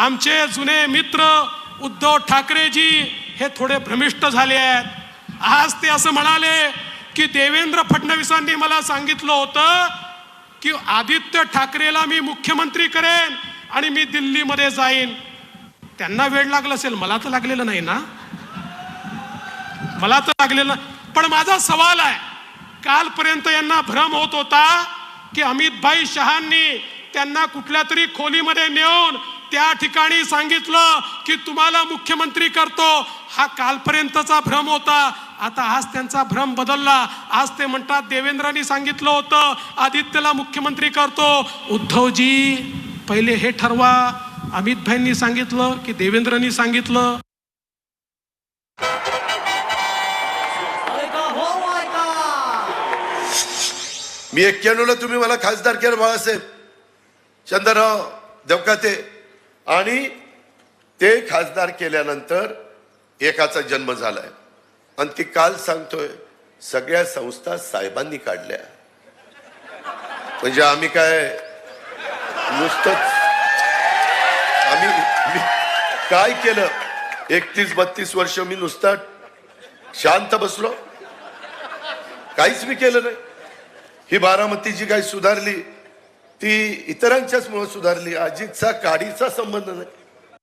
आमचे जुने मित्र उद्धव ठाकरेजी हे थोडे भ्रमिष्ट झाले आहेत। आज ते असं म्हणाले की देवेंद्र फडणवीसांनी मला सांगितलं होतं की आदित्य ठाकरेला मी मुख्यमंत्री करेन आणि मी दिल्लीमध्ये जाईन। त्यांना वेळ लागला असेल, मला तर लागलेलं नाही ना, मला तर लागलेलं। पण माझा सवाल आहे, कालपर्यंत यांना भ्रम होत होता की अमित शहांनी त्यांना कुठल्या तरी खोलीमध्ये नेऊन त्या ठिकाणी सांगितलं की तुम्हाला मुख्यमंत्री करतो, हा कालपर्यंतचा भ्रम होता। आता आज त्यांचा भ्रम बदलला। आज ते म्हणतात देवेंद्रांनी सांगितलं होतं आदित्यला मुख्यमंत्री करतो। उद्धवजी पहिले हे ठरवा, अमित भाईंनी सांगितलं की देवेंद्रांनी सांगितलं? मी 91ला तुम्ही मला खासदार केलं बाळासाहेब चंद्रराव देवकाते, आणि ते खासदार केल्यानंतर एकाचा जन्म झालाय आणि ती काल सांगतोय सगळ्या संस्था साहेबांनी काढल्या। म्हणजे आम्ही काय नुसतंच मी काय केलं? 31-32 वर्ष मी नुसता शांत बसलो, काहीच मी केलं नाही। ही बारामती जी काही सुधारली ती इतरांच्याच मुळे सुधारली, अजितचा काडीचा संबंध नाही।